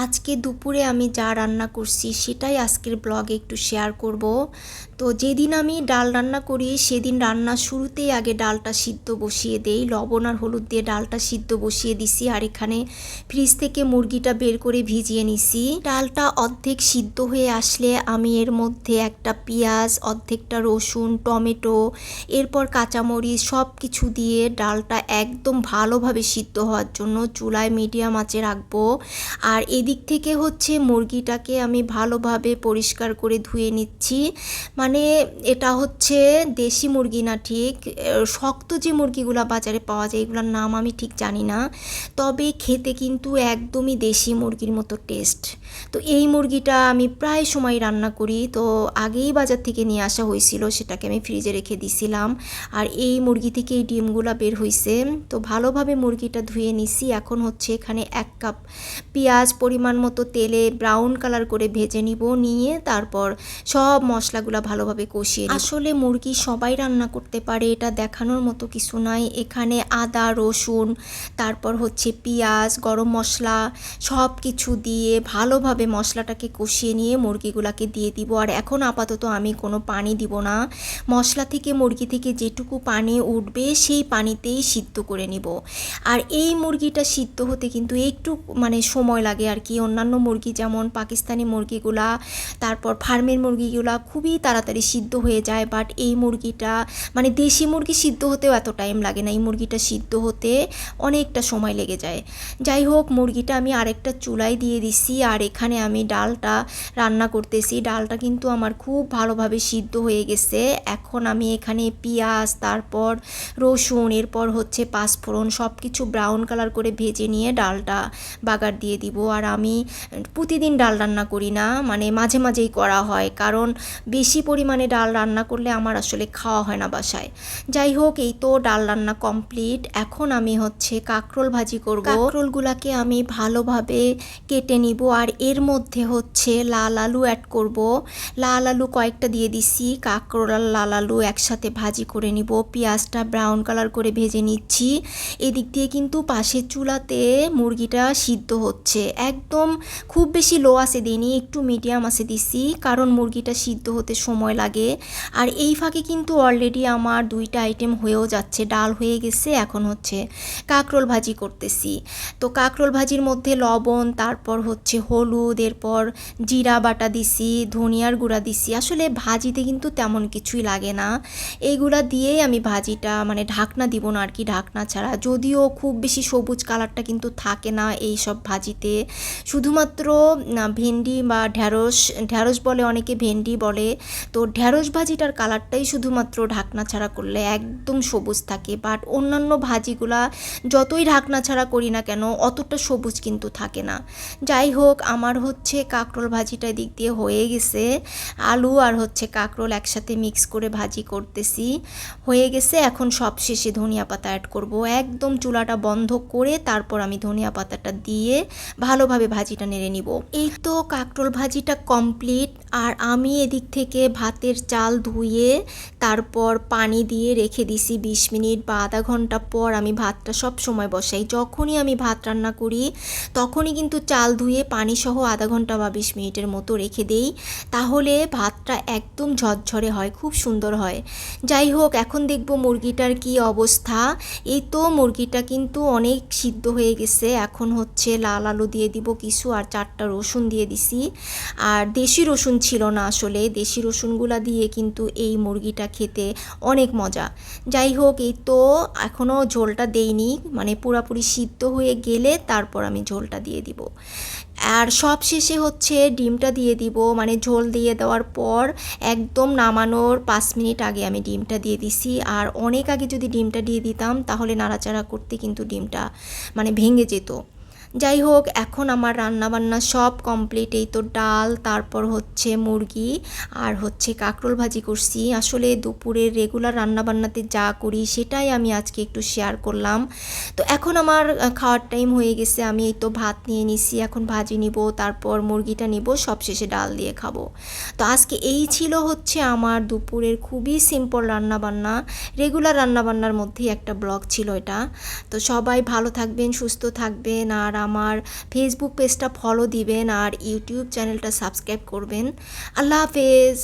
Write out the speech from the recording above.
আজকে দুপুরে আমি যা রান্না করছি সেটাই আজকের ব্লগে একটু শেয়ার করব। তো যেদিন আমি ডাল রান্না করি সেদিন রান্নার শুরুতেই আগে ডালটা সিদ্ধ বসিয়ে দেই, লবণ আর হলুদ দিয়ে ডালটা সিদ্ধ বসিয়ে দিছি। আর এখানে ফ্রিজ থেকে মুরগিটা বের করে ভিজিয়ে নিছি। ডালটা অর্ধেক সিদ্ধ হয়ে আসলে আমি এর মধ্যে একটা পেঁয়াজ, অর্ধেকটা রসুন, টমেটো, এরপর কাঁচামরিচ সব কিছু দিয়ে ডালটা একদম ভালোভাবে সিদ্ধ হওয়ার জন্য চুলায় মিডিয়াম আঁচে রাখবো। আর এদিক থেকে হচ্ছে মুরগিটাকে আমি ভালোভাবে পরিষ্কার করে ধুয়ে নিচ্ছি। মানে এটা হচ্ছে দেশি মুরগি না, ঠিক শক্ত যে মুরগিগুলো বাজারে পাওয়া যায় এগুলোর নাম আমি ঠিক জানি না, তবে খেতে কিন্তু একদমই দেশি মুরগির মতো টেস্ট। তো এই মুরগিটা আমি প্রায় সময় রান্না করি, তো আগেই বাজার থেকে নিয়ে আসা হয়েছিল, সেটাকে আমি ফ্রিজে রেখে দিছিলাম। আর এই মুরগি থেকে এই ডিমগুলো বের হয়েছে। তো ভালোভাবে মুরগিটা ধুয়ে নিছি। এখন হচ্ছে এখানে 1 কাপ পেঁয়াজ পরিমাণ মতো তেলে ব্রাউন কালার করে ভেজে নিব, নিয়ে তারপর সব মশলাগুলো ভালোভাবে কষিয়ে নিব। আসলে মুরগি সবাই রান্না করতে পারে, এটা দেখানোর মতো কিছু নাই। এখানে আদা, রসুন, তারপর হচ্ছে পেঁয়াজ, গরম মশলা সব কিছু দিয়ে ভালোভাবে মশলাটাকে কষিয়ে নিয়ে মুরগিগুলোকে দিয়ে দিব। আর এখন আপাতত আমি কোনো পানি দিব না, মশলা থেকে মুরগি থেকে যেটুকু পানি উঠবে সেই পানিতেই সিদ্ধ করে নিব। আর এই মুরগিটা সিদ্ধ হতে কিন্তু একটু সময় লাগে আর কি। অন্যান্য মুরগি যেমন পাকিস্তানি মুরগিগুলা, তারপর ফার্মের মুরগিগুলা খুবই তাড়াতাড়ি সিদ্ধ হয়ে যায়, বাট এই মুরগিটা দেশি মুরগি সিদ্ধ হতেও এত টাইম লাগে না, এই মুরগিটা সিদ্ধ হতে অনেকটা সময় লেগে যায়। যাই হোক, মুরগিটা আমি আরেকটা চুলায় দিয়ে দিছি। আর এখানে আমি ডালটা রান্না করতেছি। ডালটা কিন্তু আমার খুব ভালোভাবে সিদ্ধ হয়ে গেছে। এখন আমি এখানে পেঁয়াজ, তারপর রসুন, এরপর হচ্ছে পাঁচফোড়ন সব কিছু ব্রাউন কালার করে ভেজে নিয়ে ডালটা বাগার দিয়ে দিব। আর আমি প্রতিদিন ডাল রান্না করি না, মাঝে মাঝেই করা হয়, কারণ বেশি পরিমাণে ডাল রান্না করলে আমার আসলে খাওয়া হয় না বাসায়। যাই হোক, এই তো ডাল রান্না কমপ্লিট। এখন আমি হচ্ছে কাঁকরোল ভাজি করব। কাঁকরোলগুলাকে আমি ভালোভাবে কেটে নিব। আর এর মধ্যে হচ্ছে লাল আলু অ্যাড করব। লাল আলু কয়েকটা দিয়ে দিছি। কাঁকরোল আর লাল আলু একসাথে ভাজি করে নিব। পেঁয়াজটা ব্রাউন কালার করে ভেজে নিচ্ছি। এদিক দিয়ে কিন্তু পাশের চুলাতে মুরগিটা সিদ্ধ হচ্ছে। একদম খুব বেশি লো আঁচে দিইনি, একটু মিডিয়াম আঁচে দিছি, কারণ মুরগিটা সিদ্ধ হতে সময় লাগে। আর এই ফাঁকে কিন্তু অলরেডি আমার 2টা আইটেম হয়েও যাচ্ছে, ডাল হয়ে গেছে। এখন হচ্ছে কাঁকরোল ভাজি করতেছি। তো কাঁকরোল ভাজির মধ্যে লবণ, তারপর হচ্ছে হলুদ, এরপর জিরা বাটা দিছি, ধনিয়ার গুঁড়া দিছি। আসলে ভাজিতে কিন্তু তেমন কিছুই লাগে না, এইগুলা দিয়েই আমি ভাজিটা ঢাকনা দিব না আর কি, ঢাকনা ছাড়া। যদিও খুব বেশি সবুজ কালারটা কিন্তু থাকে না এই সব ভাজিতে, শুধুমাত্র ভেন্ডি বা ঢ্যাঁড়স, ঢ্যাঁড়স বলে অনেকে, ভেন্ডি বলে। তো ঢ্যাঁড়স ভাজিটার কালারটাই শুধুমাত্র ঢাকনা ছাড়া করলে একদম সবুজ থাকে, বাট অন্যান্য ভাজিগুলা যতই ঢাকনা ছাড়া করি না কেন অতটা সবুজ কিন্তু থাকে না। যাই হোক, আমার হচ্ছে কাঁকরোল ভাজিটা দিক দিয়ে হয়ে গেছে। আলু আর হচ্ছে কাঁকরোল একসাথে মিক্স করে ভাজি করতেছি, হয়ে গেছে। এখন সব শেষে ধনিয়া পাতা অ্যাড করব। একদম চুলাটা বন্ধ করে তারপর আমি ধনিয়া পাতাটা দিয়ে ভালোভাবে ভাজিটা নেড়ে নিব। এই তো কাঁকরোল ভাজিটা কমপ্লিট। আর আমি এদিক থেকে ভাতের চাল ধুয়ে তারপর পানি দিয়ে রেখে দিছি 20 মিনিট বা আধা ঘন্টা পর। আমি ভাতটা সব সময় বসাই, যখনই আমি ভাত রান্না করি তখনই কিন্তু চাল ধুয়ে পানি সহ আধা ঘন্টা বা 20 মিনিটের মতো রেখে দেই, তাহলে ভাতটা একদম ঝরঝরে হয়, খুব সুন্দর হয়। যাই হোক, এখন দেখব মুরগিটার কি অবস্থা। এই তো মুরগিটা কিন্তু অনেক সিদ্ধ হয়ে গেছে। এখন হচ্ছে লাল আলু দিয়ে দিব কিছু, আর 4টা রসুন দিয়ে দিছি। আর দেশি রসুন ছিল না, আসলে দেশি রসুনগুলা দিয়ে কিন্তু এই মুরগিটা খেতে অনেক মজা। যাই হোক, এই তো এখনও ঝোলটা দেইনি, পুরাপুরি সিদ্ধ হয়ে গেলে তারপর আমি ঝোলটা দিয়ে দিব। আর সব শেষে হচ্ছে ডিমটা দিয়ে দিব, ঝোল দিয়ে দেওয়ার পর একদম নামানোর 5 মিনিট আগে আমি ডিমটা দিয়ে দিছি। আর অনেক আগে যদি ডিমটা দিয়ে দিতাম তাহলে নাড়াচাড়া করতে কিন্তু ডিমটা ভেঙে যেত। যাই হোক, এখন আমার রান্নাবান্না সব কমপ্লিট। এই তো ডাল, তারপর হচ্ছে মুরগি, আর হচ্ছে কাঁকরোল ভাজি করছি। আসলে দুপুরের রেগুলার রান্নাবান্নাতে যা করি সেটাই আমি আজকে একটু শেয়ার করলাম। তো এখন আমার খাওয়ার টাইম হয়ে গেছে। আমি এই তো ভাত নিয়ে নিছি, এখন ভাজি নিব, তারপর মুরগিটা নিব, সবশেষে ডাল দিয়ে খাবো। তো আজকে এই ছিল হচ্ছে আমার দুপুরের খুবই সিম্পল রান্নাবান্না, রেগুলার রান্নাবান্নার মধ্যেই একটা ব্লগ ছিল এটা। তো সবাই ভালো থাকবেন, সুস্থ থাকবেন। আর আমার ফেসবুক পেজটা ফলো দিবেন আর ইউটিউব চ্যানেলটা সাবস্ক্রাইব করবেন। আল্লাহ হাফেজ।